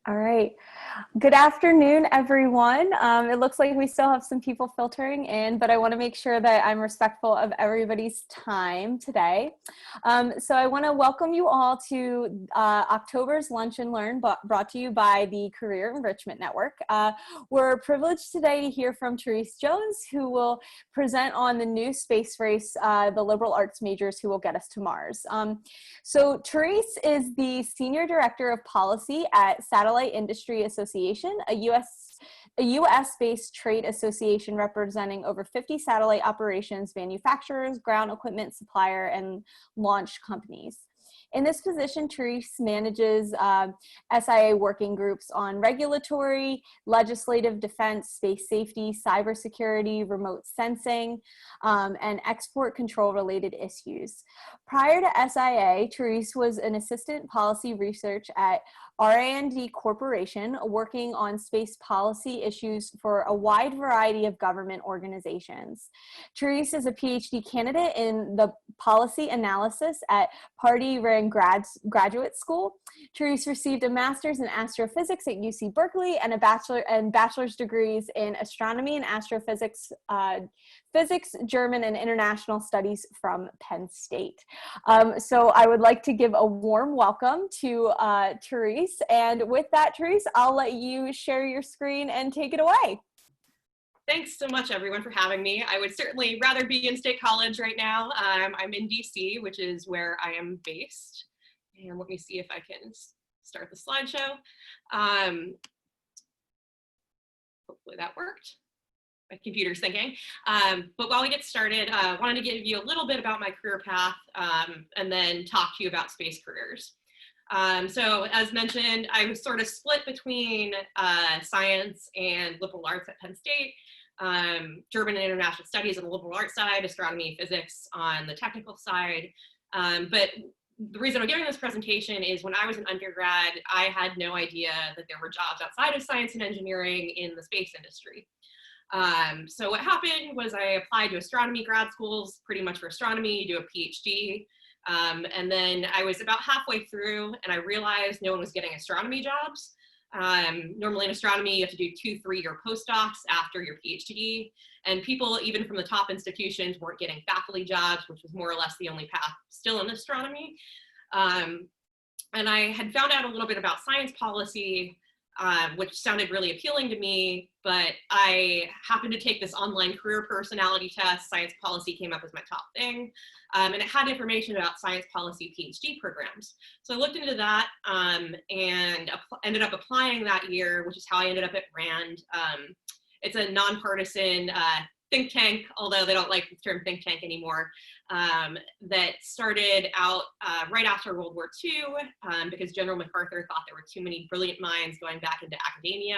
All right. Good afternoon, everyone. It looks like we still have some people filtering in, but I want to make sure that I'm respectful of everybody's time today. So I want to welcome you all to October's Lunch and Learn, brought to you by the Career Enrichment Network. We're privileged today to hear from Therese Jones, who will present on the new space race, the liberal arts majors who will get us to Mars. So Therese is the Senior Director of Policy at Satellite Industry Association, a US-based trade association representing over 50 satellite operations, manufacturers, ground equipment supplier, and launch companies. In this position, Therese manages SIA working groups on regulatory, legislative, defense, space safety, cybersecurity, remote sensing, and export control related issues. Prior to SIA, Therese was an assistant policy research at R&D Corporation, working on space policy issues for a wide variety of government organizations. Therese is a PhD candidate in the policy analysis at Pardee Ring Graduate School. Therese received a master's in astrophysics at UC Berkeley and a bachelor's degrees in astronomy and astrophysics, physics, German, and international studies from Penn State. So I would like to give a warm welcome to Therese. And with that, Therese, I'll let you share your screen and take it away. Thanks so much, everyone, for having me. I would certainly rather be in State College right now. I'm in DC, which is where I am based. And let me see if I can start the slideshow. Hopefully that worked. My computer's thinking. But while we get started, I wanted to give you a little bit about my career path and then talk to you about space careers. So as mentioned, I was sort of split between science and liberal arts at Penn State, German and international studies on the liberal arts side, astronomy, physics on the technical side. But the reason I'm giving this presentation is when I was an undergrad, I had no idea that there were jobs outside of science and engineering in the space industry. So what happened was I applied to astronomy grad schools, pretty much for astronomy, do a PhD. And then I was about halfway through and I realized no one was getting astronomy jobs. Normally in astronomy, you have to do 2 3-year postdocs after your PhD. And people, even from the top institutions, weren't getting faculty jobs, which was more or less the only path still in astronomy. And I had found out a little bit about science policy, which sounded really appealing to me, but I happened to take this online career personality test. Science policy came up as my top thing, and it had information about science policy PhD programs. So I looked into that and ended up applying that year, which is how I ended up at RAND. It's a nonpartisan think tank, although they don't like the term think tank anymore, that started out right after World War II because General MacArthur thought there were too many brilliant minds going back into academia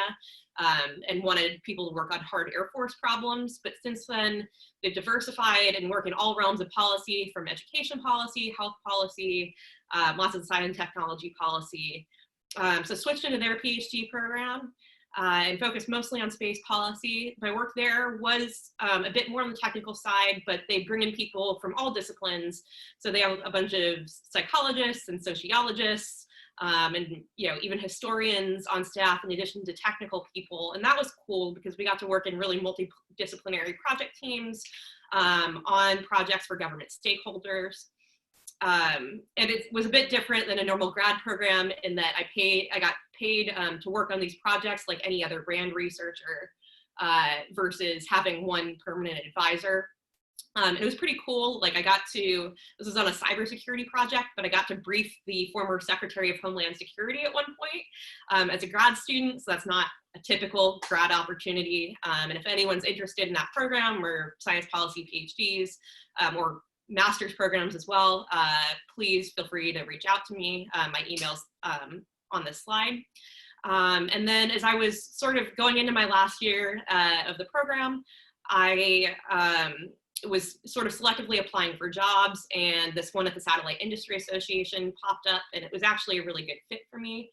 and wanted people to work on hard Air Force problems. But since then, they've diversified and work in all realms of policy, from education policy, health policy, lots of science and technology policy. So switched into their PhD program. And focused mostly on space policy. My work there was a bit more on the technical side, but they bring in people from all disciplines. So they have a bunch of psychologists and sociologists and even historians on staff in addition to technical people. And that was cool because we got to work in really multidisciplinary project teams on projects for government stakeholders. And it was a bit different than a normal grad program in that I got paid to work on these projects like any other brand researcher versus having one permanent advisor. It was pretty cool. Like this was on a cybersecurity project, but I got to brief the former Secretary of Homeland Security at one point as a grad student. So that's not a typical grad opportunity. And if anyone's interested in that program or science policy PhDs or master's programs as well, please feel free to reach out to me. My email's on this slide. And then as I was sort of going into my last year of the program, I was sort of selectively applying for jobs, and this one at the Satellite Industry Association popped up, and it was actually a really good fit for me.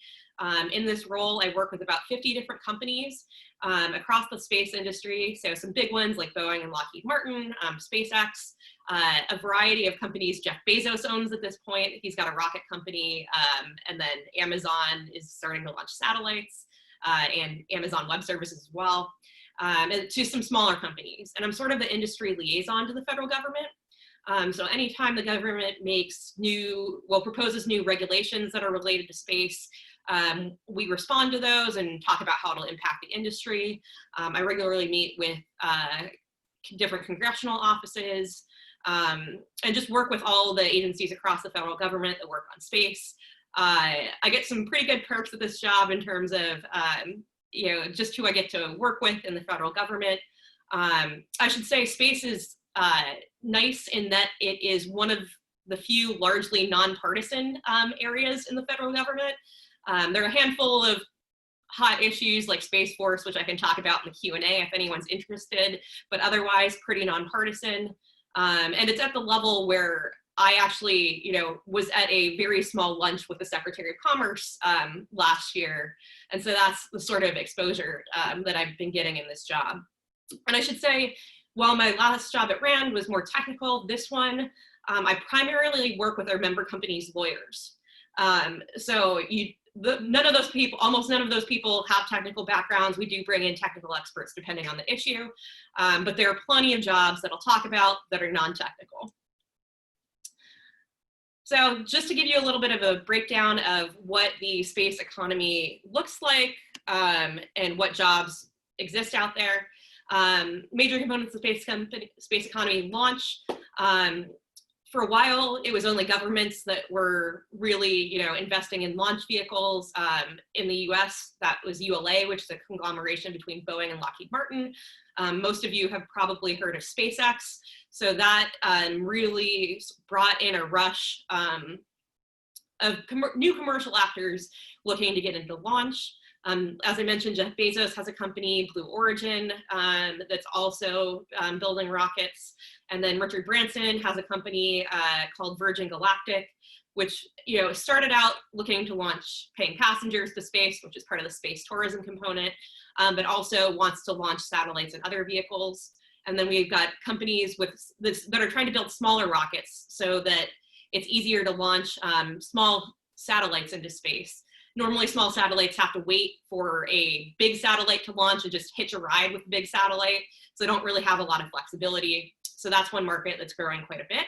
In this role, I work with about 50 different companies across the space industry. So some big ones like Boeing and Lockheed Martin, SpaceX, a variety of companies Jeff Bezos owns at this point. He's got a rocket company, and then Amazon is starting to launch satellites, and Amazon Web Services as well, and to some smaller companies. And I'm sort of the industry liaison to the federal government. So anytime the government proposes new regulations that are related to space, we respond to those and talk about how it'll impact the industry. I regularly meet with different congressional offices, and just work with all the agencies across the federal government that work on space. I get some pretty good perks with this job in terms of just who I get to work with in the federal government. I should say space is nice in that it is one of the few largely nonpartisan areas in the federal government. There are a handful of hot issues like Space Force, which I can talk about in the Q&A if anyone's interested, but otherwise pretty nonpartisan. And it's at the level where I actually, was at a very small lunch with the Secretary of Commerce last year. And so that's the sort of exposure that I've been getting in this job. And I should say, while my last job at RAND was more technical, this one, I primarily work with our member companies' lawyers. Almost none of those people have technical backgrounds. We do bring in technical experts depending on the issue, but there are plenty of jobs that I'll talk about that are non-technical. So just to give you a little bit of a breakdown of what the space economy looks like and what jobs exist out there. Major components of the space economy launch. For a while, it was only governments that were really, investing in launch vehicles. In the US, that was ULA, which is a conglomeration between Boeing and Lockheed Martin. Most of you have probably heard of SpaceX. So that really brought in a rush of new commercial actors looking to get into launch. As I mentioned, Jeff Bezos has a company, Blue Origin, that's also building rockets. And then Richard Branson has a company called Virgin Galactic, which started out looking to launch paying passengers to space, which is part of the space tourism component, but also wants to launch satellites and other vehicles. And then we've got companies that are trying to build smaller rockets so that it's easier to launch small satellites into space. Normally, small satellites have to wait for a big satellite to launch and just hitch a ride with a big satellite. So they don't really have a lot of flexibility. So that's one market that's growing quite a bit.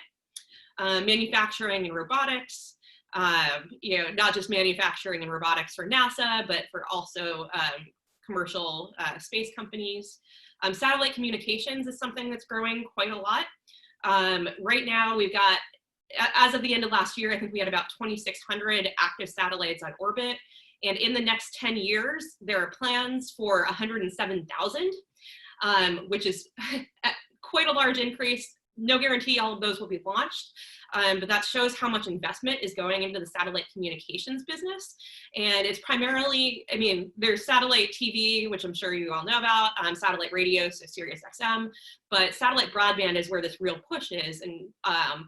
Manufacturing and robotics, not just manufacturing and robotics for NASA, but for also commercial space companies. Satellite communications is something that's growing quite a lot. Right now, we've got, as of the end of last year, I think we had about 2,600 active satellites on orbit. And in the next 10 years, there are plans for 107,000, which is quite a large increase. No guarantee all of those will be launched, but that shows how much investment is going into the satellite communications business. And it's primarily, there's satellite TV, which I'm sure you all know about, satellite radio, so Sirius XM, but satellite broadband is where this real push is. And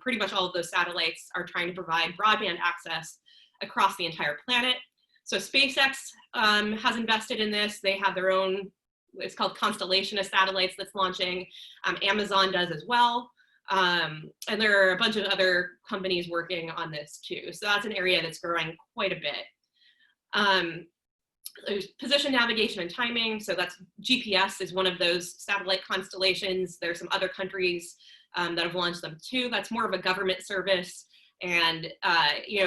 pretty much all of those satellites are trying to provide broadband access across the entire planet. So SpaceX has invested in this. They have their own, it's called constellation of satellites that's launching. Amazon does as well. And there are a bunch of other companies working on this too. So that's an area that's growing quite a bit. There's position navigation and timing. So that's GPS is one of those satellite constellations. There's some other countries that have launched them too. That's more of a government service. And,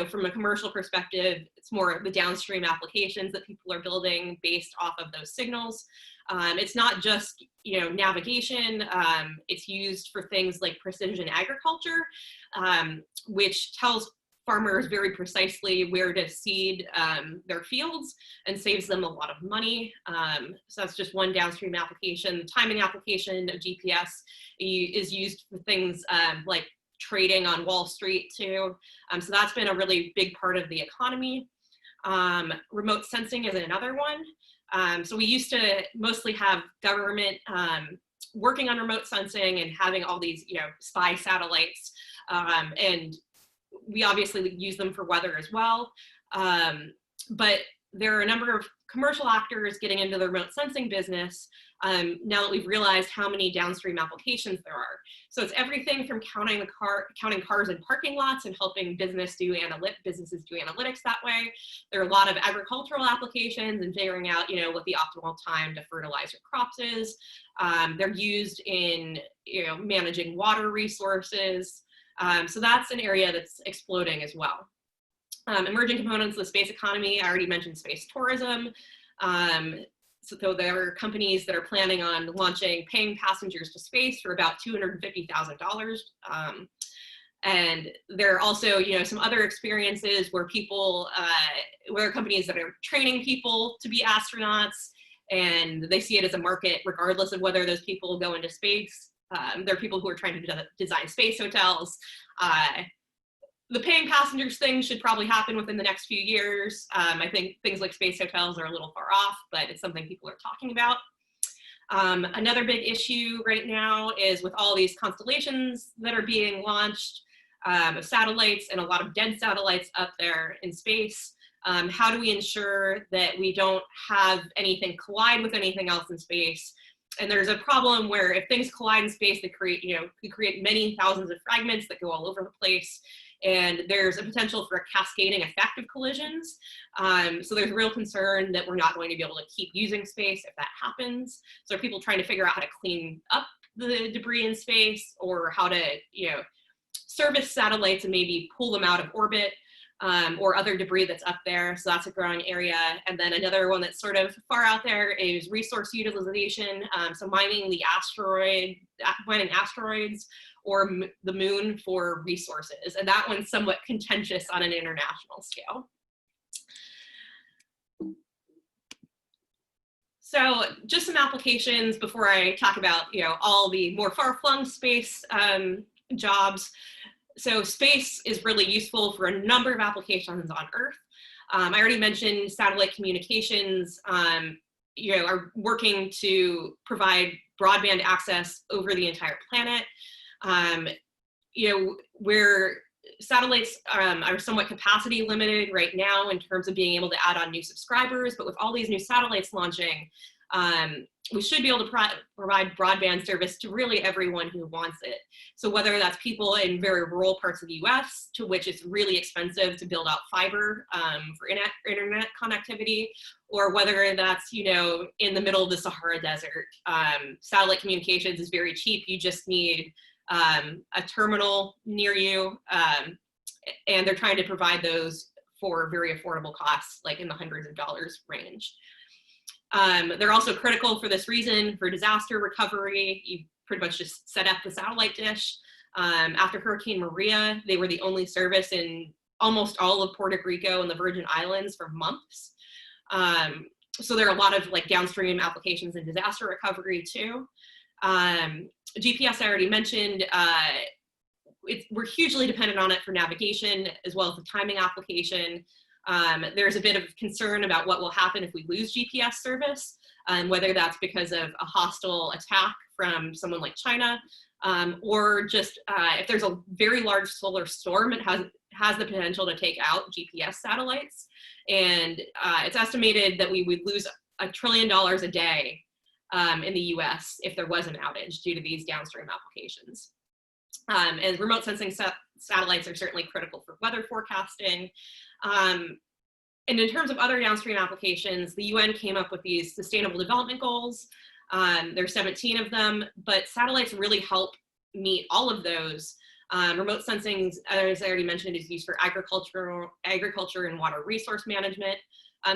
from a commercial perspective, it's more of the downstream applications that people are building based off of those signals. It's not just, navigation. It's used for things like precision agriculture, which tells farmers very precisely where to seed their fields and saves them a lot of money. So that's just one downstream application. The timing application of GPS is used for things like trading on Wall Street too. So that's been a really big part of the economy. Remote sensing is another one. So we used to mostly have government working on remote sensing and having all these, spy satellites. And we obviously use them for weather as well. But there are a number of commercial actors getting into the remote sensing business now that we've realized how many downstream applications there are. So it's everything from counting cars in parking lots and helping businesses do analytics that way. There are a lot of agricultural applications and figuring out, what the optimal time to fertilize your crops is. They're used in, managing water resources. So that's an area that's exploding as well. Emerging components of the space economy, I already mentioned space tourism. So there are companies that are planning on launching paying passengers to space for about $250,000. And there are also, some other experiences where where companies that are training people to be astronauts, and they see it as a market regardless of whether those people go into space. There are people who are trying to design space hotels. The paying passengers thing should probably happen within the next few years. I think things like space hotels are a little far off, but it's something people are talking about. Another big issue right now is with all these constellations that are being launched, of satellites and a lot of dead satellites up there in space. How do we ensure that we don't have anything collide with anything else in space? And there's a problem where if things collide in space, they create many thousands of fragments that go all over the place. And there's a potential for a cascading effect of collisions. So there's a real concern that we're not going to be able to keep using space if that happens. So are people trying to figure out how to clean up the debris in space, or how to, service satellites and maybe pull them out of orbit, or other debris that's up there. So that's a growing area. And then another one that's sort of far out there is resource utilization. So mining asteroids or the moon for resources. And that one's somewhat contentious on an international scale. So just some applications before I talk about, all the more far-flung space jobs. So space is really useful for a number of applications on Earth. I already mentioned satellite communications, are working to provide broadband access over the entire planet. Where satellites are somewhat capacity limited right now in terms of being able to add on new subscribers, but with all these new satellites launching, we should be able to provide broadband service to really everyone who wants it. So whether that's people in very rural parts of the US, to which it's really expensive to build out fiber for internet connectivity, or whether that's, in the middle of the Sahara Desert, satellite communications is very cheap. You just need a terminal near you, and they're trying to provide those for very affordable costs, like in the hundreds of dollars range. They're also critical for this reason, for disaster recovery. You pretty much just set up the satellite dish. After Hurricane Maria, they were the only service in almost all of Puerto Rico and the Virgin Islands for months. So there are a lot of downstream applications in disaster recovery too. GPS, I already mentioned, we're hugely dependent on it for navigation as well as the timing application. There's a bit of concern about what will happen if we lose GPS service, whether that's because of a hostile attack from someone like China, or just if there's a very large solar storm, it has the potential to take out GPS satellites. And it's estimated that we would lose $1 trillion a day in the US if there was an outage due to these downstream applications. And remote sensing satellites are certainly critical for weather forecasting. And in terms of other downstream applications, the UN came up with these Sustainable Development Goals. There's 17 of them, but satellites really help meet all of those. Remote sensing, as I already mentioned, is used for agriculture and water resource management.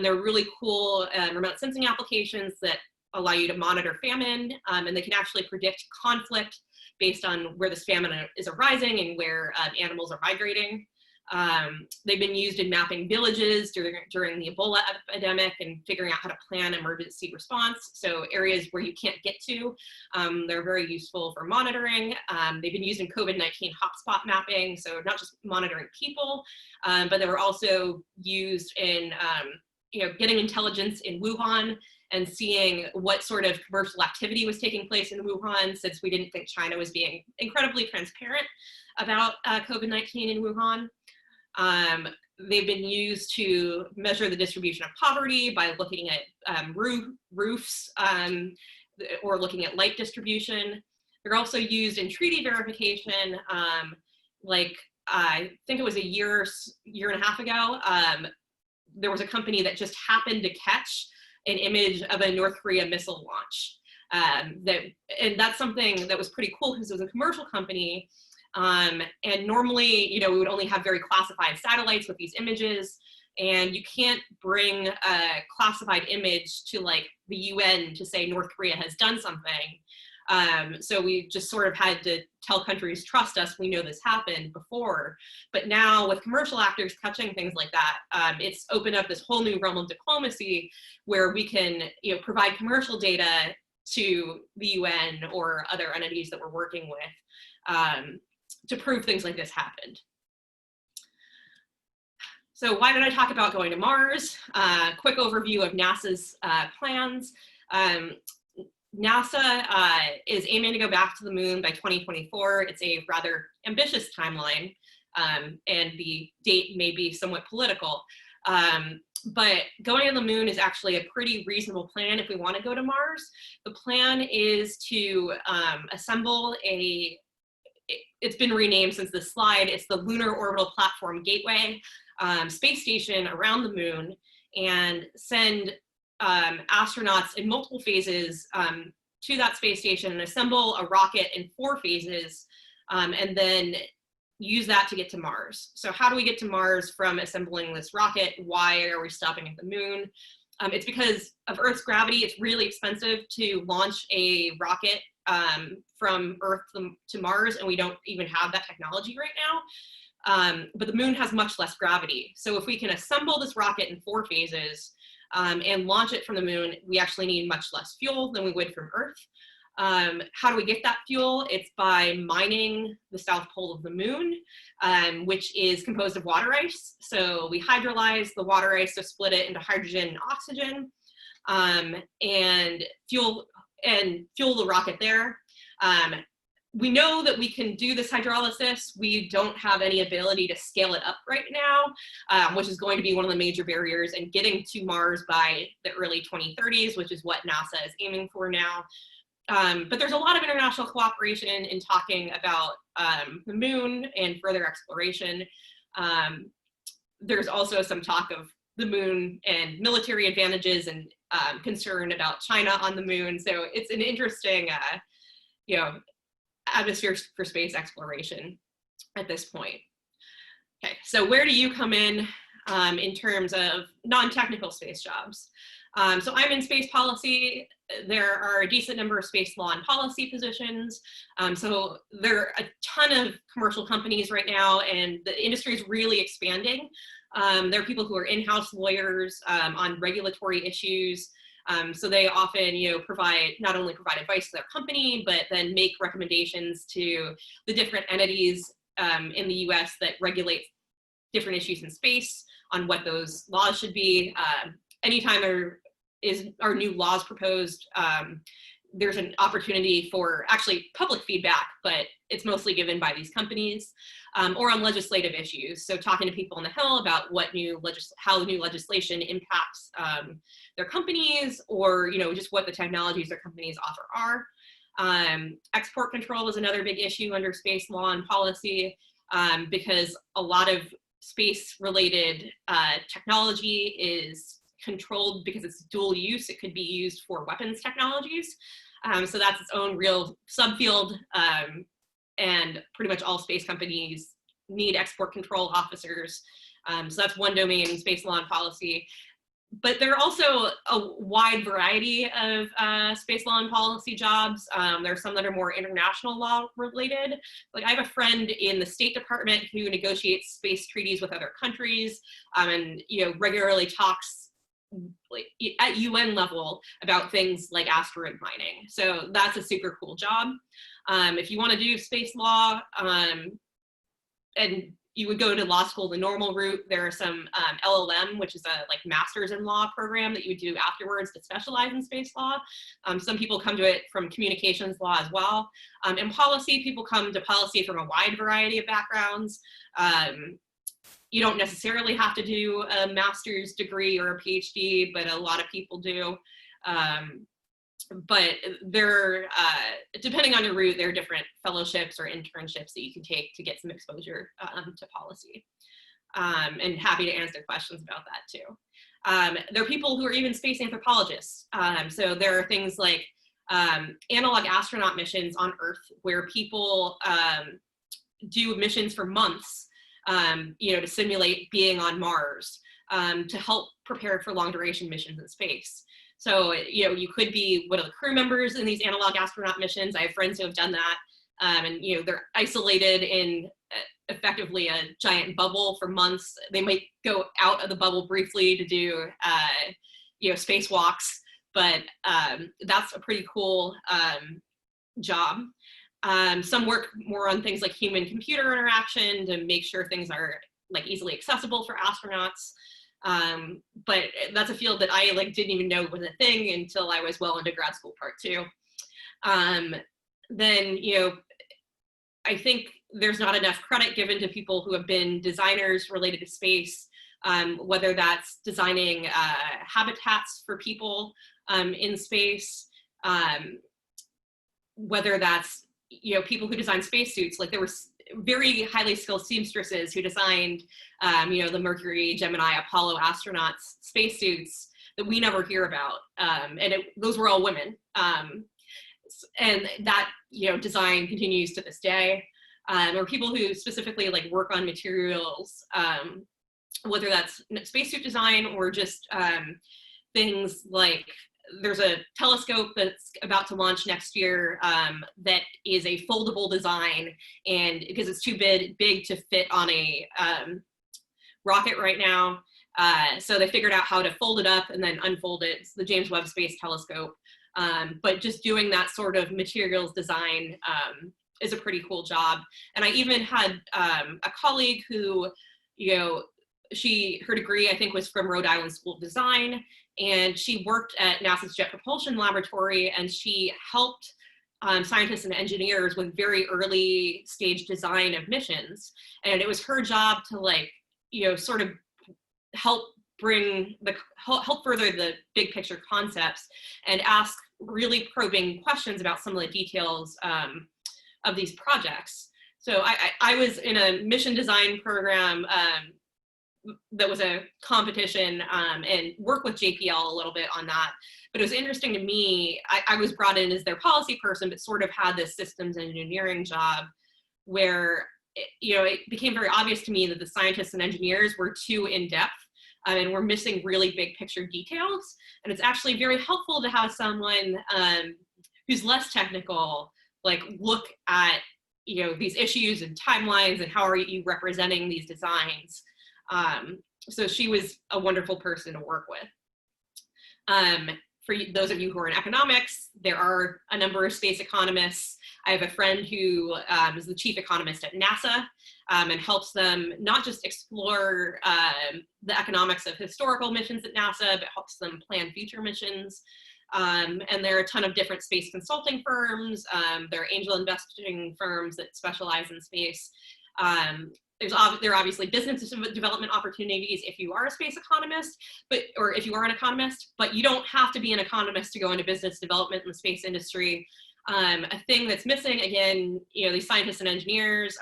They're really cool remote sensing applications that allow you to monitor famine, and they can actually predict conflict based on where this famine is arising and where animals are migrating. They've been used in mapping villages during the Ebola epidemic and figuring out how to plan emergency response. So areas where you can't get to, they're very useful for monitoring. They've been used in COVID-19 hotspot mapping, so not just monitoring people, but they were also used in getting intelligence in Wuhan and seeing what sort of commercial activity was taking place in Wuhan, since we didn't think China was being incredibly transparent about COVID-19 in Wuhan. They've been used to measure the distribution of poverty by looking at roofs or looking at light distribution. They're also used in treaty verification. I think it was a year and a half ago, there was a company that just happened to catch an image of a North Korea missile launch. And that's something that was pretty cool because it was a commercial company. And normally, we would only have very classified satellites with these images, and you can't bring a classified image to like the UN to say North Korea has done something. So we just sort of had to tell countries, trust us, we know this happened before. But now with commercial actors catching things like that, it's opened up this whole new realm of diplomacy where we can provide commercial data to the UN or other entities that we're working with to prove things like this happened. So why did I talk about going to Mars? Quick overview of NASA's plans. NASA is aiming to go back to the moon by 2024. It's a rather ambitious timeline, and the date may be somewhat political. But going to the moon is actually a pretty reasonable plan if we want to go to Mars. The plan is to assemble it's been renamed since this slide. It's the Lunar Orbital Platform Gateway space station around the moon, and send astronauts in multiple phases to that space station and assemble a rocket in 4 phases, and then use that to get to Mars. So how do we get to Mars from assembling this rocket? Why are we stopping at the moon? It's because of Earth's gravity. It's really expensive to launch a rocket from Earth to Mars, and we don't even have that technology right now. But the moon has much less gravity. So if we can assemble this rocket in 4 phases and launch it from the moon, we actually need much less fuel than we would from Earth. How do we get that fuel? It's by mining the south pole of the moon, which is composed of water ice. So we hydrolyze the water ice to split it into hydrogen and oxygen, and fuel the rocket there. We know that we can do this hydrolysis. We don't have any ability to scale it up right now, which is going to be one of the major barriers in getting to Mars by the early 2030s, which is what NASA is aiming for now. But there's a lot of international cooperation in talking about the moon and further exploration. There's also some talk of the moon and military advantages and concern about China on the moon. So it's an interesting, atmosphere for space exploration at this point. Okay, so where do you come in terms of non-technical space jobs? So I'm in space policy. There are a decent number of space law and policy positions. So there are a ton of commercial companies right now, and the industry is really expanding. There are people who are in-house lawyers on regulatory issues. So they often, not only provide advice to their company, but then make recommendations to the different entities in the US that regulate different issues in space on what those laws should be. Anytime there are new laws proposed, there's an opportunity for actually public feedback, but it's mostly given by these companies, or on legislative issues. So talking to people on the Hill about how new legislation impacts their companies, or just what the technologies their companies offer are. Export control is another big issue under space law and policy, because a lot of space-related technology is controlled because it's dual use. It could be used for weapons technologies. So that's its own real subfield, and pretty much all space companies need export control officers. So that's one domain in space law and policy. But there are also a wide variety of space law and policy jobs. There are some that are more international law related. Like I have a friend in the State Department who negotiates space treaties with other countries, and regularly talks at UN level about things like asteroid mining. So that's a super cool job. If you want to do space law, and you would go to law school the normal route. There are some LLM, which is a like master's in law program that you would do afterwards to specialize in space law. Some people come to it from communications law as well. In policy, people come to policy from a wide variety of backgrounds. You don't necessarily have to do a master's degree or a PhD, but a lot of people do. But there, depending on your route, there are different fellowships or internships that you can take to get some exposure to policy. And happy to answer questions about that too. There are people who are even space anthropologists. So there are things like analog astronaut missions on Earth where people do missions for months, to simulate being on Mars, to help prepare for long duration missions in space. So, you could be one of the crew members in these analog astronaut missions. I have friends who have done that. And, they're isolated in effectively a giant bubble for months. They might go out of the bubble briefly to do, spacewalks, but that's a pretty cool job. Some work more on things like human-computer interaction to make sure things are like easily accessible for astronauts. But that's a field that I didn't even know was a thing until I was well into grad school part two. Then, I think there's not enough credit given to people who have been designers related to space, whether that's designing habitats for people in space, whether that's people who design spacesuits. Like there were very highly skilled seamstresses who designed, the Gemini, Apollo astronauts spacesuits that we never hear about, and those were all women. And that design continues to this day. Or people who specifically work on materials, whether that's spacesuit design or just things like there's a telescope that's about to launch next year that is a foldable design, and because it's too big to fit on a rocket right now, so they figured out how to fold it up and then unfold it. It's the James Webb Space Telescope. But just doing that sort of materials design is a pretty cool job. And I even had a colleague who, her degree, I think, was from Rhode Island School of Design, and she worked at NASA's Jet Propulsion Laboratory, and she helped scientists and engineers with very early stage design of missions. And it was her job to sort of help further the big picture concepts and ask really probing questions about some of the details of these projects. So I was in a mission design program that was a competition, and work with JPL a little bit on that. But it was interesting to me, I was brought in as their policy person, but sort of had this systems engineering job where, it became very obvious to me that the scientists and engineers were too in-depth, and we're missing really big picture details. And it's actually very helpful to have someone who's less technical, look at, these issues and timelines and how are you representing these designs. So she was a wonderful person to work with. For those of you who are in economics, there are a number of space economists. I have a friend who is the chief economist at NASA, and helps them not just explore the economics of historical missions at NASA, but helps them plan future missions. And there are a ton of different space consulting firms. There are angel investing firms that specialize in space. There are obviously business development opportunities if you are a space economist, or if you are an economist, but you don't have to be an economist to go into business development in the space industry. A thing that's missing, again, these scientists and engineers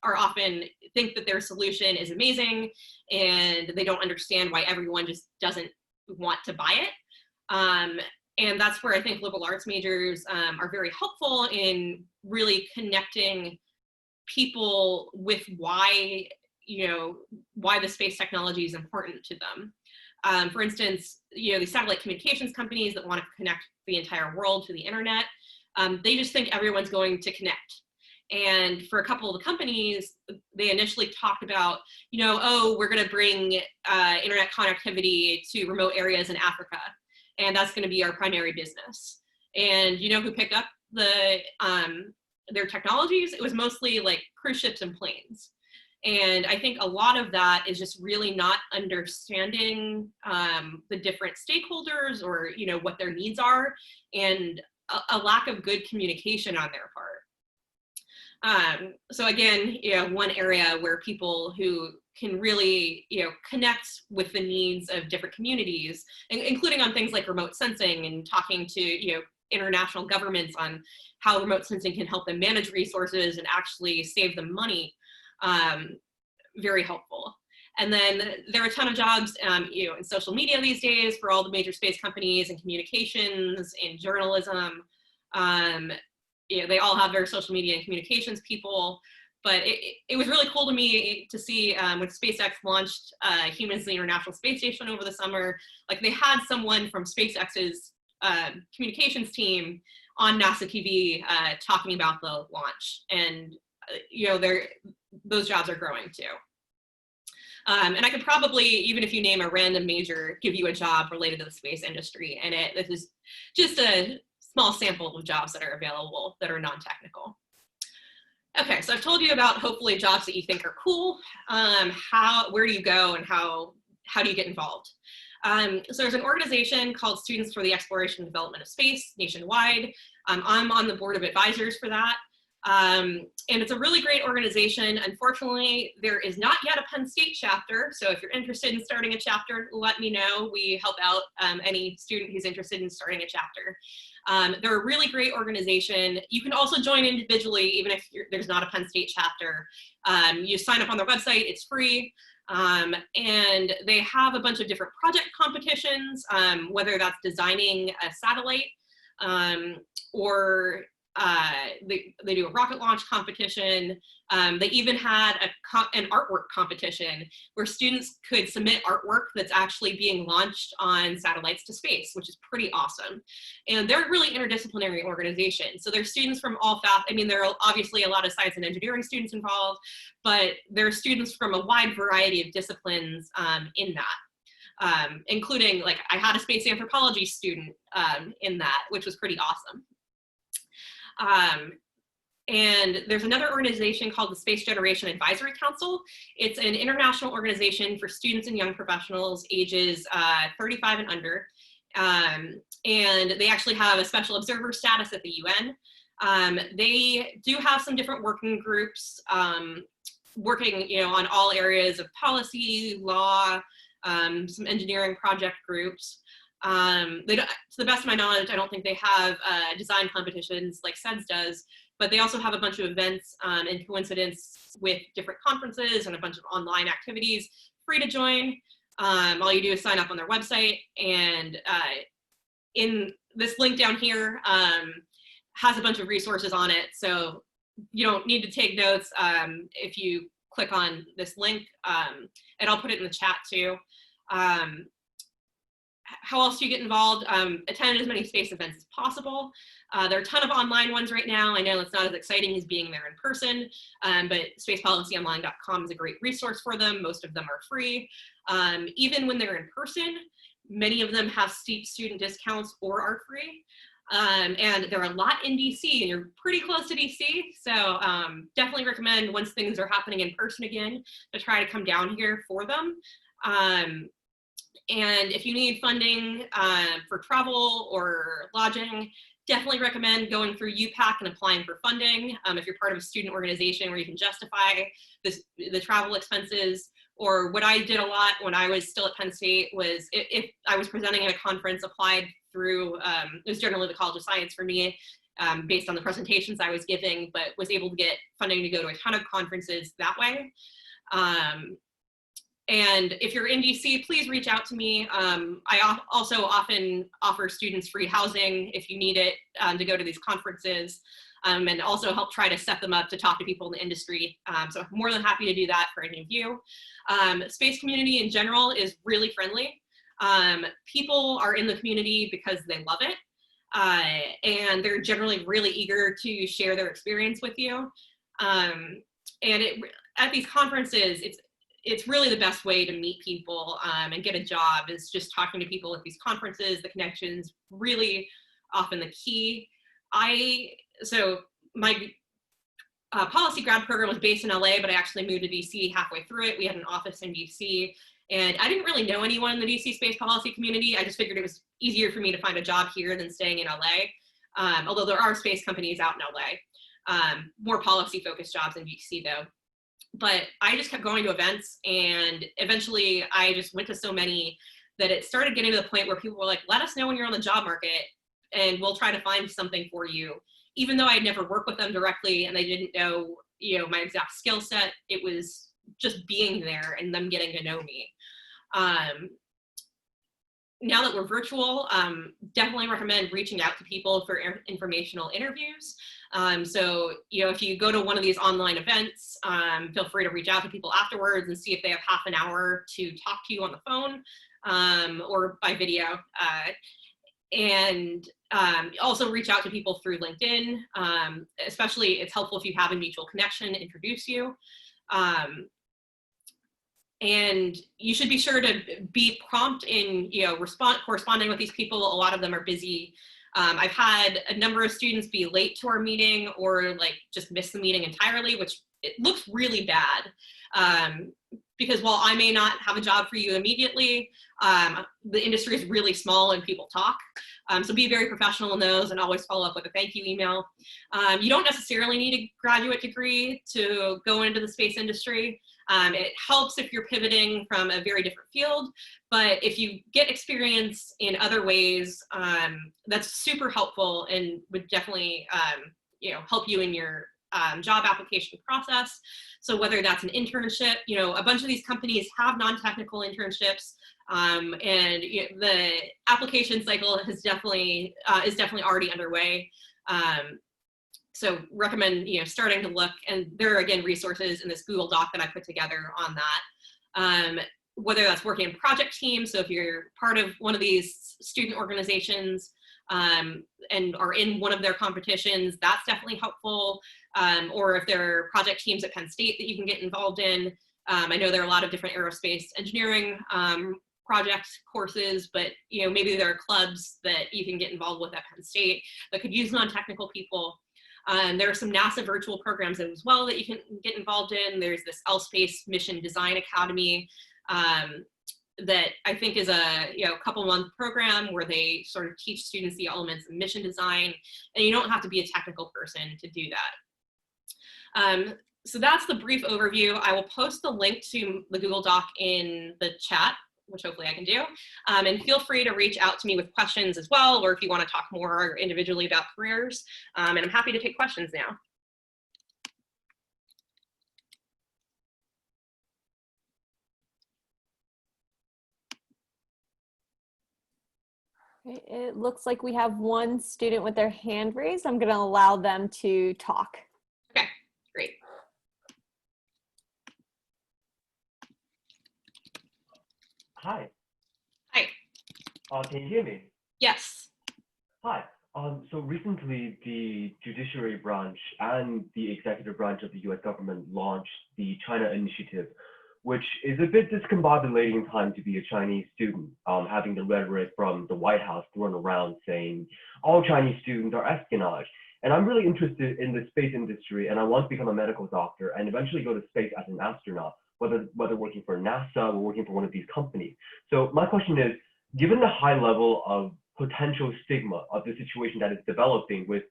are often think that their solution is amazing, and they don't understand why everyone just doesn't want to buy it. And that's where I think liberal arts majors are very helpful in really connecting people with why the space technology is important to them. For instance, these satellite communications companies that want to connect the entire world to the internet, they just think everyone's going to connect. And for a couple of the companies, they initially talked about, we're going to bring internet connectivity to remote areas in Africa, and that's going to be our primary business. And who picked up their technologies? It was mostly cruise ships and planes. And I think a lot of that is just really not understanding the different stakeholders or, you know, what their needs are, and a lack of good communication on their part. So again, you know, one area where people who can really, you know, connect with the needs of different communities, including on things like remote sensing and talking to, you know, international governments on how remote sensing can help them manage resources and actually save them money, very helpful. And then there are a ton of jobs, you know, in social media these days for all the major space companies, and communications and journalism. You know, they all have their social media and communications people. But it was really cool to me to see when SpaceX launched humans to the International Space Station over the summer, like they had someone from SpaceX's communications team on NASA TV talking about the launch. And, you know, those jobs are growing too. And I could probably, even if you name a random major, give you a job related to the space industry. And this is just a small sample of jobs that are available that are non-technical. Okay, so I've told you about hopefully jobs that you think are cool. Where do you go, and how do you get involved? So there's an organization called Students for the Exploration and Development of Space nationwide. I'm on the board of advisors for that. And it's a really great organization. Unfortunately, there is not yet a Penn State chapter. So if you're interested in starting a chapter, let me know. We help out any student who's interested in starting a chapter. They're a really great organization. You can also join individually, even if there's not a Penn State chapter. You sign up on their website, it's free. And they have a bunch of different project competitions, whether that's designing a satellite, or they do a rocket launch competition. They even had an artwork competition where students could submit artwork that's actually being launched on satellites to space, which is pretty awesome. And they're a really interdisciplinary organization. So there's students from all I mean, there are obviously a lot of science and engineering students involved, but there are students from a wide variety of disciplines in that. Including, like, I had a space anthropology student in that, which was pretty awesome. And there's another organization called the Space Generation Advisory Council. It's an international organization for students and young professionals ages 35 and under. And they actually have a special observer status at the UN. They do have some different working groups working, you know, on all areas of policy, law, some engineering project groups. To the best of my knowledge, I don't think they have design competitions like SEDS does, but they also have a bunch of events in coincidence with different conferences and a bunch of online activities, free to join. All you do is sign up on their website, and in this link down here has a bunch of resources on it, so you don't need to take notes if you click on this link, and I'll put it in the chat too. How else do you get involved? Attend as many space events as possible. There are a ton of online ones right now. I know it's not as exciting as being there in person, but spacepolicyonline.com is a great resource for them. Most of them are free. Even when they're in person, many of them have steep student discounts or are free. And there are a lot in DC, and you're pretty close to DC. So definitely recommend, once things are happening in person again, to try to come down here for them. And if you need funding for travel or lodging, definitely recommend going through UPAC and applying for funding. If you're part of a student organization where you can justify the travel expenses. Or what I did a lot when I was still at Penn State was, if I was presenting at a conference, applied through, it was generally the College of Science for me, based on the presentations I was giving, but was able to get funding to go to a ton of conferences that way. And if you're in DC, please reach out to me. I also often offer students free housing if you need it to go to these conferences, and also help try to set them up to talk to people in the industry. So I'm more than happy to do that for any of you. Space community in general is really friendly. People are in the community because they love it. And they're generally really eager to share their experience with you. At these conferences, it's really the best way to meet people and get a job, is just talking to people at these conferences. The connections really often the key. policy grad program was based in LA, but I actually moved to DC halfway through it. We had an office in DC, and I didn't really know anyone in the DC space policy community. I just figured it was easier for me to find a job here than staying in LA, although there are space companies out in LA, more policy focused jobs in DC though. But I just kept going to events, and eventually I just went to so many that it started getting to the point where people were like, let us know when you're on the job market and we'll try to find something for you. Even though I'd never worked with them directly and they didn't know, my exact skill set, it was just being there and them getting to know me. Now that we're virtual, definitely recommend reaching out to people for informational interviews. So, if you go to one of these online events, feel free to reach out to people afterwards and see if they have half an hour to talk to you on the phone or by video. And also reach out to people through LinkedIn. Especially, it's helpful if you have a mutual connection, introduce you. And you should be sure to be prompt in, corresponding with these people. A lot of them are busy. I've had a number of students be late to our meeting or just miss the meeting entirely, which it looks really bad. Because while I may not have a job for you immediately, the industry is really small and people talk. So be very professional in those and always follow up with a thank you email. You don't necessarily need a graduate degree to go into the space industry. It helps if you're pivoting from a very different field, but if you get experience in other ways, that's super helpful and would definitely help you in your job application process. So whether that's an internship, a bunch of these companies have non-technical internships, and the application cycle is definitely already underway. So recommend starting to look, and there are again resources in this Google Doc that I put together on that. Whether that's working in project teams, so if you're part of one of these student organizations and are in one of their competitions, that's definitely helpful. Or if there are project teams at Penn State that you can get involved in. I know there are a lot of different aerospace engineering project courses, but maybe there are clubs that you can get involved with at Penn State that could use non-technical people. There are some NASA virtual programs as well that you can get involved in. There's this L-Space Mission Design Academy that I think is a couple-month program where they sort of teach students the elements of mission design, and you don't have to be a technical person to do that. So that's the brief overview. I will post the link to the Google Doc in the chat, which hopefully I can do. And feel free to reach out to me with questions as well, or if you want to talk more individually about careers. And I'm happy to take questions now. It looks like we have one student with their hand raised. I'm going to allow them to talk. Okay, great. Hi. Hi. Can you hear me? Yes. Hi. So recently, the judiciary branch and the executive branch of the U.S. government launched the China Initiative, which is a bit discombobulating time to be a Chinese student, having the rhetoric from the White House thrown around saying all Chinese students are espionage. And I'm really interested in the space industry, and I want to become a medical doctor and eventually go to space as an astronaut, whether working for NASA or working for one of these companies. So my question is, given the high level of potential stigma of the situation that is developing with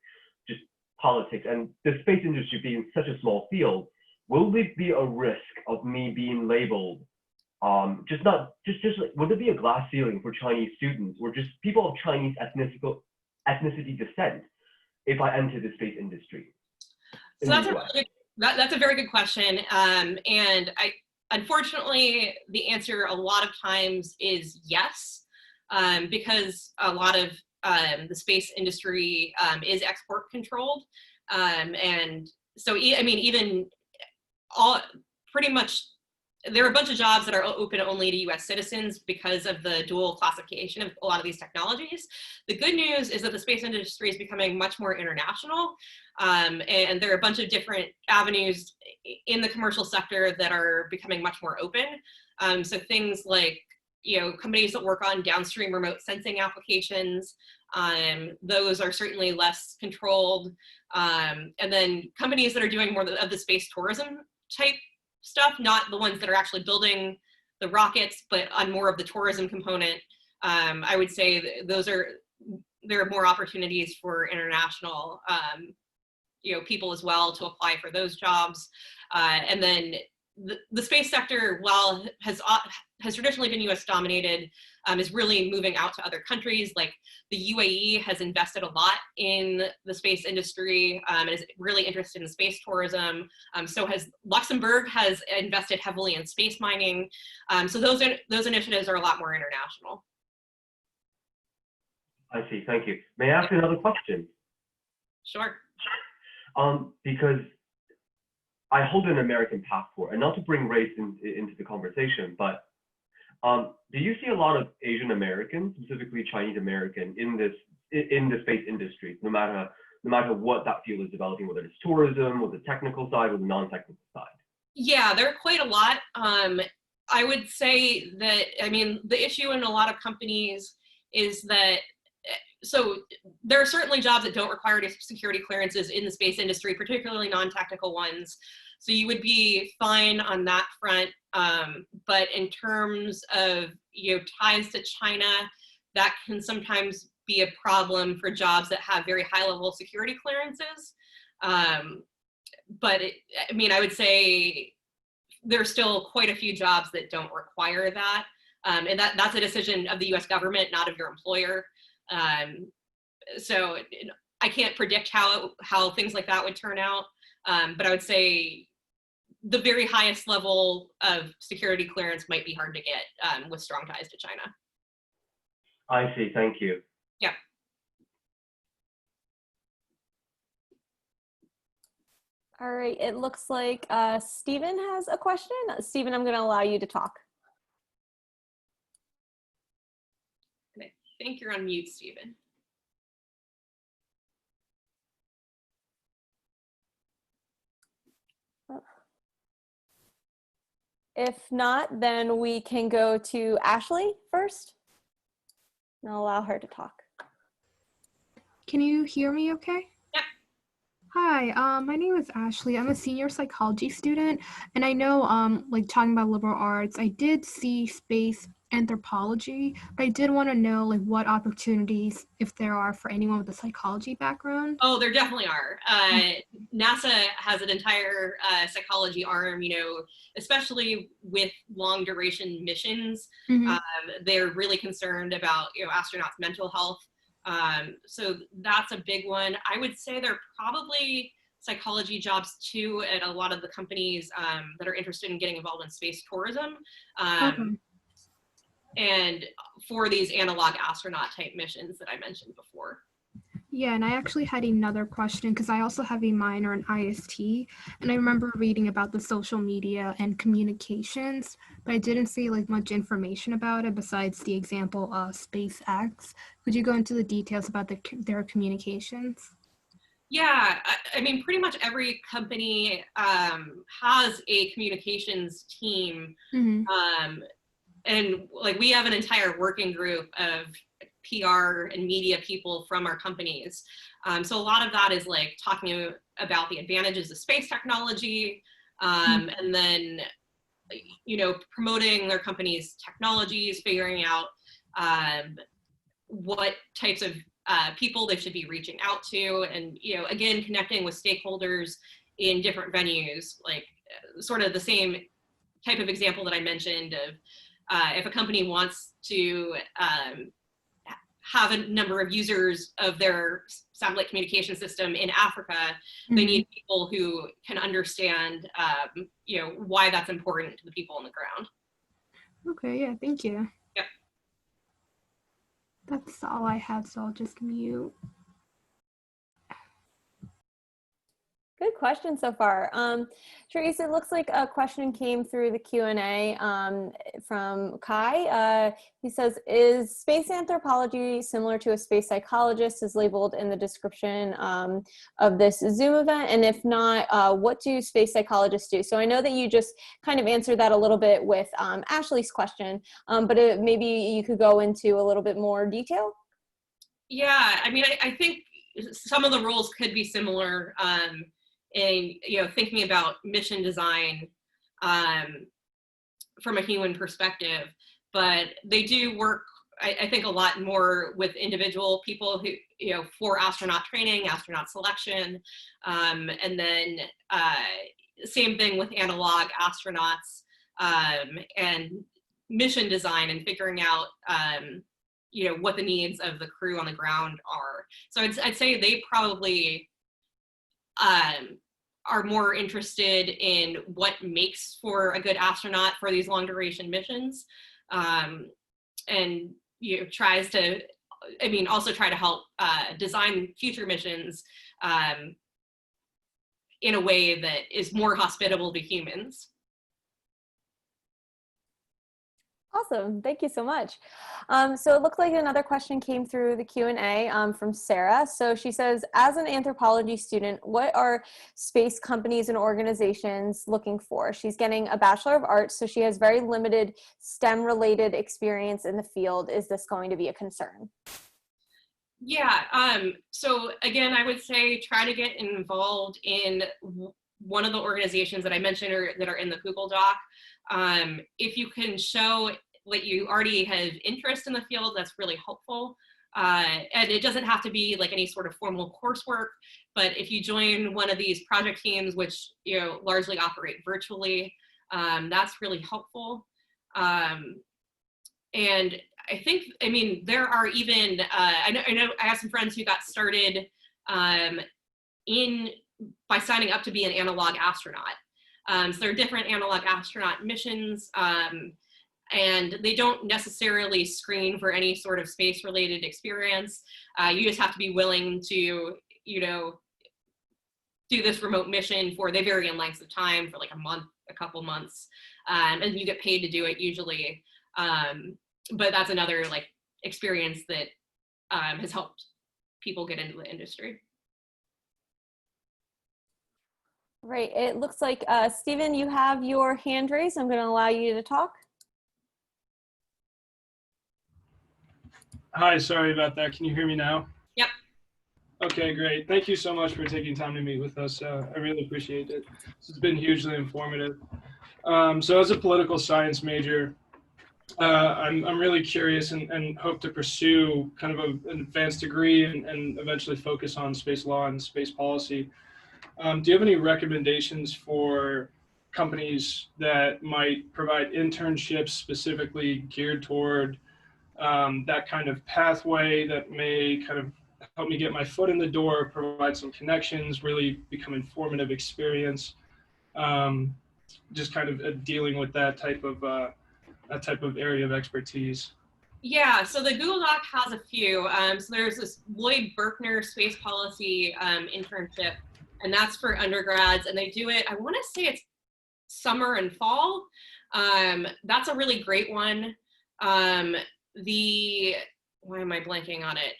just politics and the space industry being such a small field, will there be a risk of me being labeled, will there be a glass ceiling for Chinese students or just people of Chinese ethnicity descent if I enter the space industry? So that's a very good question. And unfortunately, the answer a lot of times is yes, because a lot of the space industry is export controlled. And so, even pretty much, there are a bunch of jobs that are open only to US citizens because of the dual classification of a lot of these technologies. The good news is that the space industry is becoming much more international, and there are a bunch of different avenues in the commercial sector that are becoming much more open. So things like companies that work on downstream remote sensing applications. Those are certainly less controlled. And then companies that are doing more of the space tourism type stuff, not the ones that are actually building the rockets, but on more of the tourism component. I would say there are more opportunities for international people as well to apply for those jobs. And then the space sector, while has traditionally been US dominated, is really moving out to other countries. Like the UAE has invested a lot in the space industry and is really interested in space tourism. So has Luxembourg has invested heavily in space mining. So those initiatives are a lot more international. I see, thank you. May I ask another question? Sure. Because I hold an American passport, and not to bring race into the conversation, but do you see a lot of Asian Americans, specifically Chinese American, in the space industry, no matter what that field is developing, whether it's tourism, or the technical side, or the non-technical side? Yeah, there are quite a lot. I would say that, the issue in a lot of companies is that, so there are certainly jobs that don't require security clearances in the space industry, particularly non-technical ones. So you would be fine on that front. But in terms of ties to China, that can sometimes be a problem for jobs that have very high level security clearances. But I would say there's still quite a few jobs that don't require that. And that's a decision of the US government, not of your employer. So I can't predict how things like that would turn out. But I would say the very highest level of security clearance might be hard to get with strong ties to China. I see, thank you. Yeah. All right, it looks like Stephen has a question. Stephen, I'm going to allow you to talk. And I think you're on mute, Stephen. If not, then we can go to Ashley first. And I'll allow her to talk. Can you hear me okay? Yeah. Hi, my name is Ashley. I'm a senior psychology student, and I know, talking about liberal arts, I did see space anthropology, but I did want to know, what opportunities, if there are, for anyone with a psychology background. Oh, there definitely are. NASA has an entire psychology arm, especially with long duration missions. Mm-hmm. They're really concerned about, astronauts' mental health. So that's a big one. I would say there are probably psychology jobs too at a lot of the companies that are interested in getting involved in space tourism. And for these analog astronaut type missions that I mentioned before. Yeah, and I actually had another question because I also have a minor in IST, and I remember reading about the social media and communications, but I didn't see much information about it besides the example of SpaceX. Could you go into the details about their communications? Yeah, pretty much every company has a communications team. Mm-hmm. And we have an entire working group of PR and media people from our companies. So a lot of that is talking about the advantages of space technology, and then, promoting their company's technologies, figuring out what types of people they should be reaching out to, and, again, connecting with stakeholders in different venues, sort of the same type of example that I mentioned of if a company wants to have a number of users of their satellite communication system in Africa, mm-hmm. they need people who can understand, why that's important to the people on the ground. Okay, yeah, thank you. Yep. That's all I have, so I'll just mute. Good questions so far. Therese, it looks like a question came through the Q&A from Kai. He says, is space anthropology similar to a space psychologist as labeled in the description of this Zoom event? And if not, what do space psychologists do? So I know that you just kind of answered that a little bit with Ashley's question, but maybe you could go into a little bit more detail. Yeah, I mean, I think some of the roles could be similar in, thinking about mission design from a human perspective, but they do work, I think, a lot more with individual people who, for astronaut training, astronaut selection, and then same thing with analog astronauts and mission design and figuring out what the needs of the crew on the ground are. So I'd say they probably are more interested in what makes for a good astronaut for these long duration missions, and tries to, also try to help design future missions in a way that is more hospitable to humans. Awesome, thank you so much. So it looked like another question came through the Q&A from Sarah. So she says, as an anthropology student, what are space companies and organizations looking for? She's getting a Bachelor of Arts, so she has very limited STEM-related experience in the field. Is this going to be a concern? Yeah, so again, I would say try to get involved in one of the organizations that I mentioned or that are in the Google Doc. If you can show that you already have interest in the field, that's really helpful. And it doesn't have to be like any sort of formal coursework, but if you join one of these project teams, which largely operate virtually, that's really helpful. And I think, there are even, I know I have some friends who got started by signing up to be an analog astronaut. So there are different analog astronaut missions, and they don't necessarily screen for any sort of space-related experience. You just have to be willing to, do this remote mission they vary in lengths of time for like a month, a couple months, and you get paid to do it usually. But that's another experience that has helped people get into the industry. Right, it looks like, Stephen, you have your hand raised. I'm gonna allow you to talk. Hi, sorry about that. Can you hear me now? Yep. Okay, great. Thank you so much for taking time to meet with us. I really appreciate it. It's been hugely informative. So as a political science major, I'm really curious and hope to pursue kind of an advanced degree and eventually focus on space law and space policy. Do you have any recommendations for companies that might provide internships specifically geared toward that kind of pathway that may kind of help me get my foot in the door, provide some connections, really become informative experience, just kind of dealing with that type of area of expertise? Yeah, so the Google Doc has a few. So there's this Lloyd Berkner space policy internship, and that's for undergrads, and they do it, I want to say it's summer and fall. That's a really great one. Why am I blanking on it?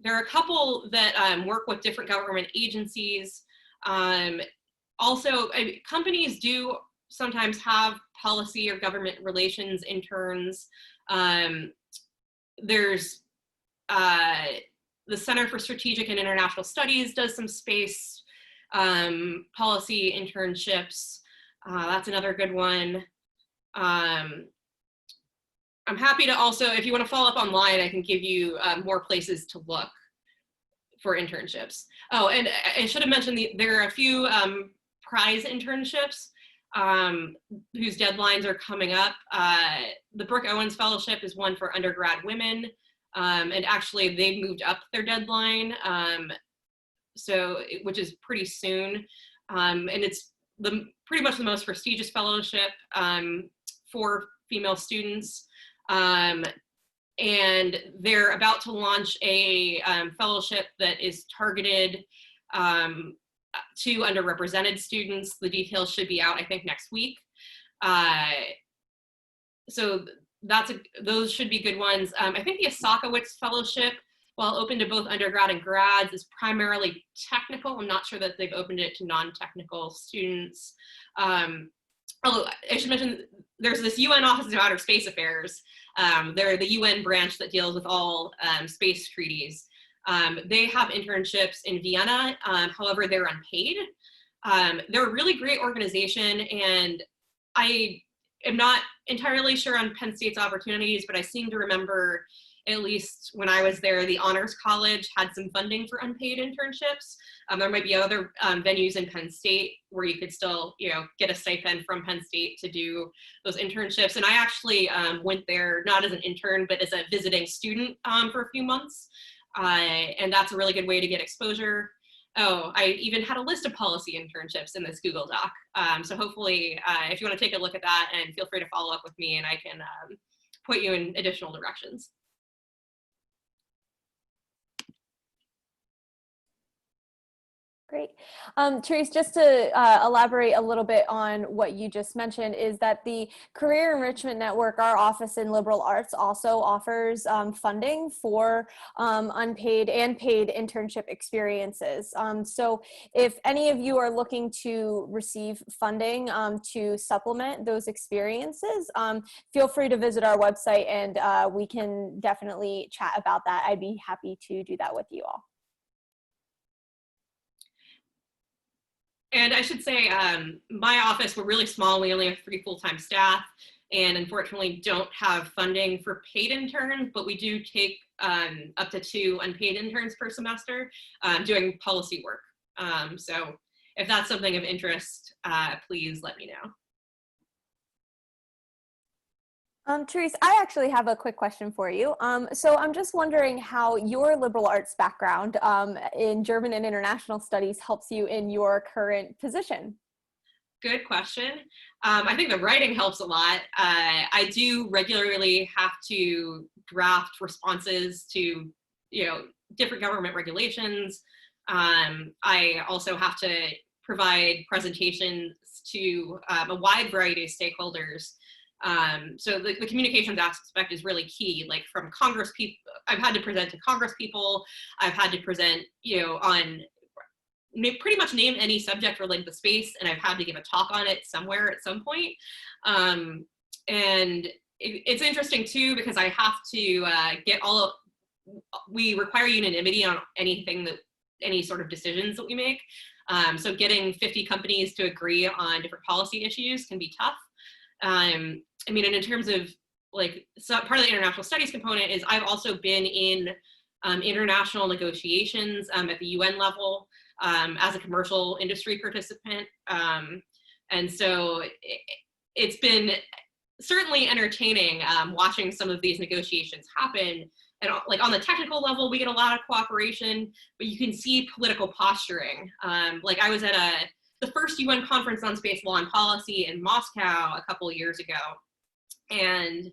There are a couple that work with different government agencies. Also, companies do sometimes have policy or government relations interns. There's the Center for Strategic and International Studies does some space policy internships. That's another good one. I'm happy to also, if you want to follow up online, I can give you more places to look for internships. Oh, and I should have mentioned there are a few prize internships whose deadlines are coming up. The Brooke Owens Fellowship is one for undergrad women, and actually they've moved up their deadline, which is pretty soon, and it's pretty much the most prestigious fellowship for female students. And they're about to launch a fellowship that is targeted to underrepresented students. The details should be out, I think, next week. So those should be good ones. I think the Osakowitz Fellowship, while open to both undergrad and grads, is primarily technical. I'm not sure that they've opened it to non-technical students. Although I should mention, there's this UN Office of Outer Space Affairs. They're the UN branch that deals with all space treaties. They have internships in Vienna, however, they're unpaid. They're a really great organization, and I am not entirely sure on Penn State's opportunities, but I seem to remember, at least when I was there, the Honors College had some funding for unpaid internships. There might be other venues in Penn State where you could still, get a stipend from Penn State to do those internships. And I actually went there not as an intern, but as a visiting student for a few months. And that's a really good way to get exposure. Oh, I even had a list of policy internships in this Google Doc. So hopefully, if you want to take a look at that, and feel free to follow up with me, and I can point you in additional directions. Great. Therese, just to elaborate a little bit on what you just mentioned, is that the Career Enrichment Network, our office in liberal arts, also offers funding for unpaid and paid internship experiences. So if any of you are looking to receive funding to supplement those experiences, feel free to visit our website, and we can definitely chat about that. I'd be happy to do that with you all. And I should say, my office, we're really small. We only have 3 full-time staff, and unfortunately don't have funding for paid interns, but we do take up to 2 unpaid interns per semester doing policy work. So if that's something of interest, please let me know. Therese, I actually have a quick question for you. So I'm just wondering how your liberal arts background in German and international studies helps you in your current position. Good question. I think the writing helps a lot. I do regularly have to draft responses to, different government regulations. I also have to provide presentations to a wide variety of stakeholders. So the communications aspect is really key, like from Congress people. I've had to present to Congress people. I've had to present, on pretty much name any subject related to space, and I've had to give a talk on it somewhere at some point. And it's interesting too, because I have to we require unanimity on any sort of decisions that we make. So getting 50 companies to agree on different policy issues can be tough. And in terms of part of the international studies component is I've also been in international negotiations at the UN level as a commercial industry participant. And so it's been certainly entertaining watching some of these negotiations happen. And on the technical level, we get a lot of cooperation, but you can see political posturing. I was at the first UN conference on space law and policy in Moscow a couple of years ago. And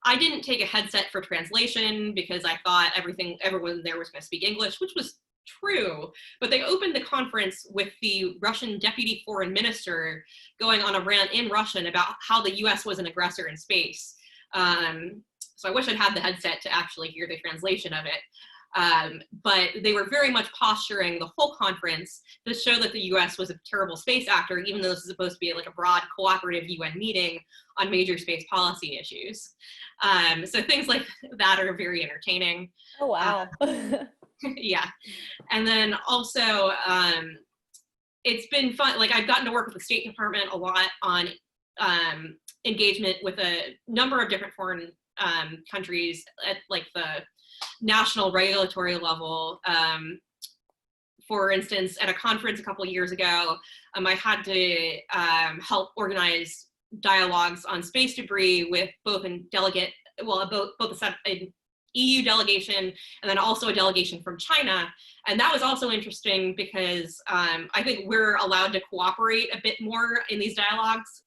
I didn't take a headset for translation because I thought everyone there was going to speak English, which was true. But they opened the conference with the Russian deputy foreign minister going on a rant in Russian about how the US was an aggressor in space. So I wish I'd had the headset to actually hear the translation of it. But they were very much posturing the whole conference to show that the US was a terrible space actor, even though this is supposed to be like a broad cooperative UN meeting on major space policy issues. So things like that are very entertaining. Oh, wow. Yeah. And then also, it's been fun. I've gotten to work with the State Department a lot on engagement with a number of different foreign countries at the national regulatory level. For instance, at a conference a couple of years ago, I had to help organize dialogues on space debris with both an EU delegation and then also a delegation from China. And that was also interesting because I think we're allowed to cooperate a bit more in these dialogues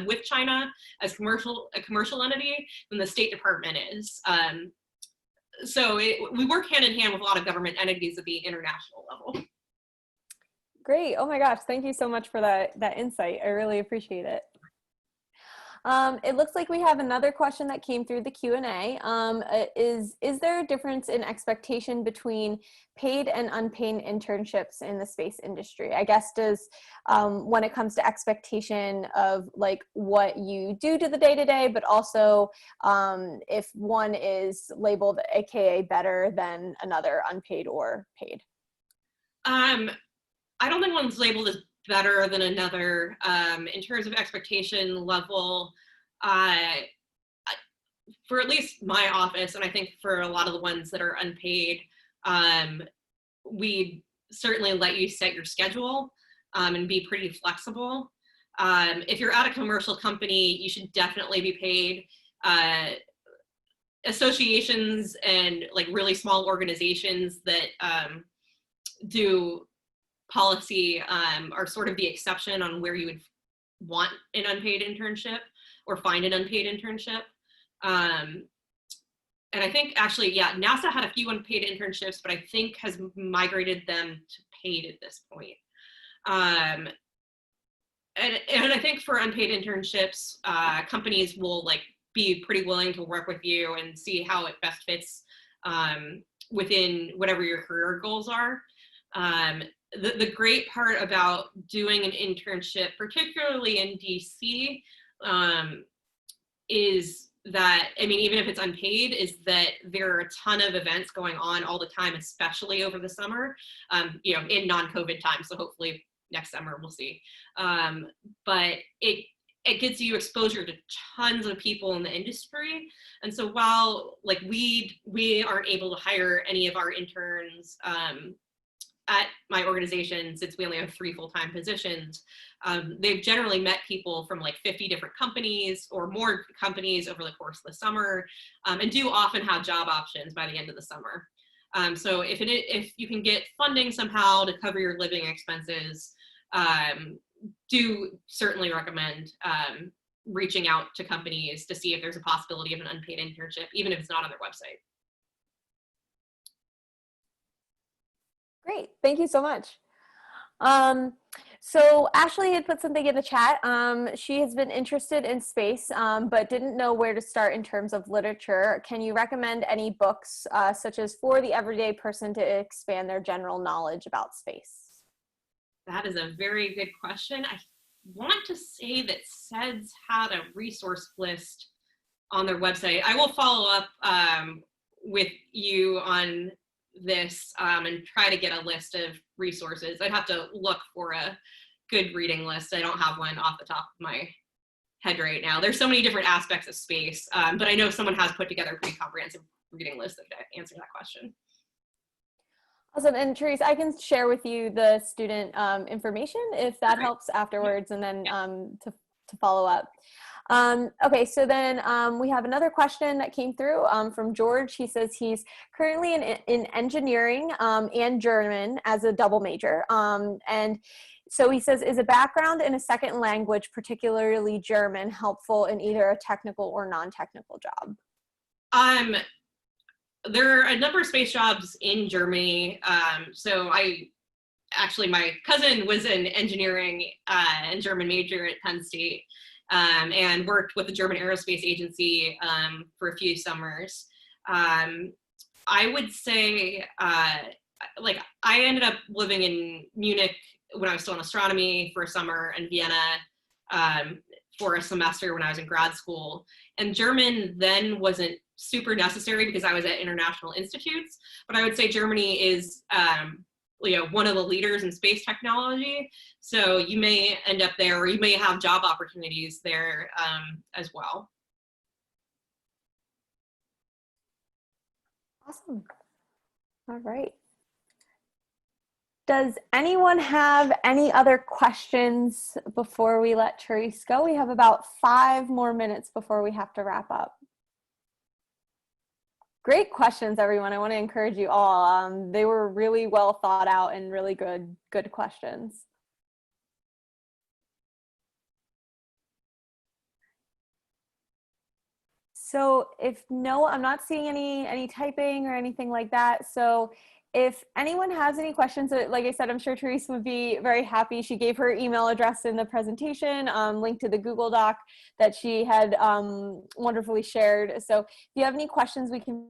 with China as a commercial entity than the State Department is. So we work hand in hand with a lot of government entities at the international level. Great. Oh my gosh. Thank you so much for that insight. I really appreciate it. It looks like we have another question that came through the Q&A. Is there a difference in expectation between paid and unpaid internships in the space industry? I guess when it comes to expectation of like what you do to the day-to-day, but also if one is labeled AKA better than another, unpaid or paid? I don't think one's labeled as better than another. In terms of expectation level, for at least my office, and I think for a lot of the ones that are unpaid, we certainly let you set your schedule and be pretty flexible. If you're at a commercial company, you should definitely be paid. Associations and like really small organizations that do policy are sort of the exception on where you would want an unpaid internship or find an unpaid internship. And I think actually, yeah, NASA had a few unpaid internships, but I think has migrated them to paid at this point. And I think for unpaid internships, companies will like be pretty willing to work with you and see how it best fits within whatever your career goals are. The great part about doing an internship, particularly in DC, is that, I mean, even if it's unpaid, is that there are a ton of events going on all the time, especially over the summer, you know, in non-COVID time. So hopefully next summer we'll see. But it gets you exposure to tons of people in the industry. And so while like we aren't able to hire any of our interns at my organization, since we only have 3 full-time positions, they've generally met people from like 50 different companies or more companies over the course of the summer, and do often have job options by the end of the summer. So if you can get funding somehow to cover your living expenses, do certainly recommend reaching out to companies to see if there's a possibility of an unpaid internship, even if it's not on their website. Great, thank you so much. So Ashley had put something in the chat. She has been interested in space, but didn't know where to start in terms of literature. Can you recommend any books, such as for the everyday person, to expand their general knowledge about space? That is a very good question. I want to say that SEDS had a resource list on their website. I will follow up with you on this and try to get a list of resources. I'd have to look for a good reading list. I don't have one off the top of my head right now. There's so many different aspects of space, but I know someone has put together a pretty comprehensive reading list that could answer that question. Awesome. And Therese, I can share with you the student information if that helps afterwards, and then to follow up. Okay, so then we have another question that came through from George. He says he's currently in engineering and German as a double major. And so he says, is a background in a second language, particularly German, helpful in either a technical or non-technical job? There are a number of space jobs in Germany. So my cousin was an engineering and German major at Penn State. And worked with the German Aerospace Agency for a few summers. I would say, like, I ended up living in Munich when I was still in astronomy for a summer, and Vienna for a semester when I was in grad school. And German then wasn't super necessary because I was at international institutes, but I would say Germany is one of the leaders in space technology. So you may end up there, or you may have job opportunities there as well. Awesome. All right. Does anyone have any other questions before we let Therese go? We have about 5 more minutes before we have to wrap up. Great questions, everyone. I want to encourage you all. They were really well thought out and really good questions. So I'm not seeing any typing or anything like that. So if anyone has any questions, like I said, I'm sure Therese would be very happy. She gave her email address in the presentation, link to the Google Doc that she had wonderfully shared. So if you have any questions, we can.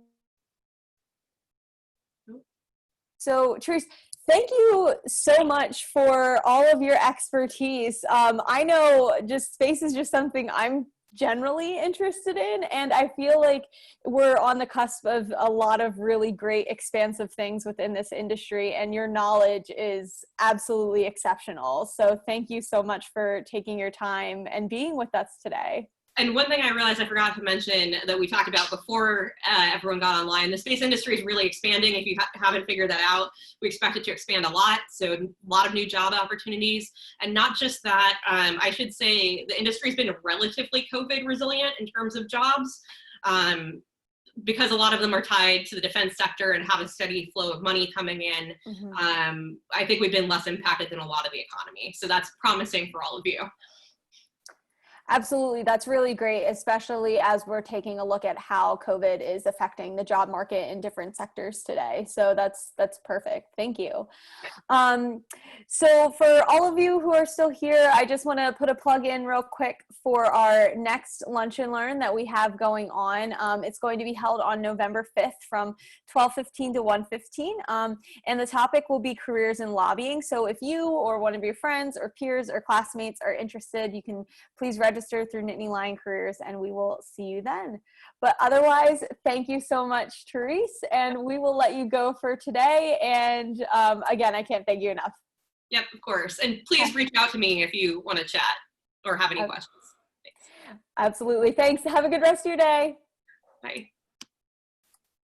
So Therese, thank you so much for all of your expertise. I know just space is just something I'm generally interested in, and I feel like we're on the cusp of a lot of really great expansive things within this industry, and your knowledge is absolutely exceptional. So thank you so much for taking your time and being with us today. And one thing I realized I forgot to mention that we talked about before everyone got online, the space industry is really expanding. If you haven't figured that out, we expect it to expand a lot. So a lot of new job opportunities. And not just that, I should say the industry has been relatively COVID resilient in terms of jobs, because a lot of them are tied to the defense sector and have a steady flow of money coming in. Mm-hmm. I think we've been less impacted than a lot of the economy. So that's promising for all of you. Absolutely. That's really great, especially as we're taking a look at how COVID is affecting the job market in different sectors today. So that's perfect. Thank you. So for all of you who are still here, I just want to put a plug in real quick for our next Lunch and Learn that we have going on. It's going to be held on November 5th from 12:15 to 1:15. And the topic will be careers in lobbying. So if you or one of your friends or peers or classmates are interested, you can please register through Nittany Lion Careers, and we will see you then. But otherwise, thank you so much, Therese, and we will let you go for today. And again, I can't thank you enough. Yep, of course. And please reach out to me if you want to chat or have any questions. Thanks. Absolutely. Thanks. Have a good rest of your day. Bye.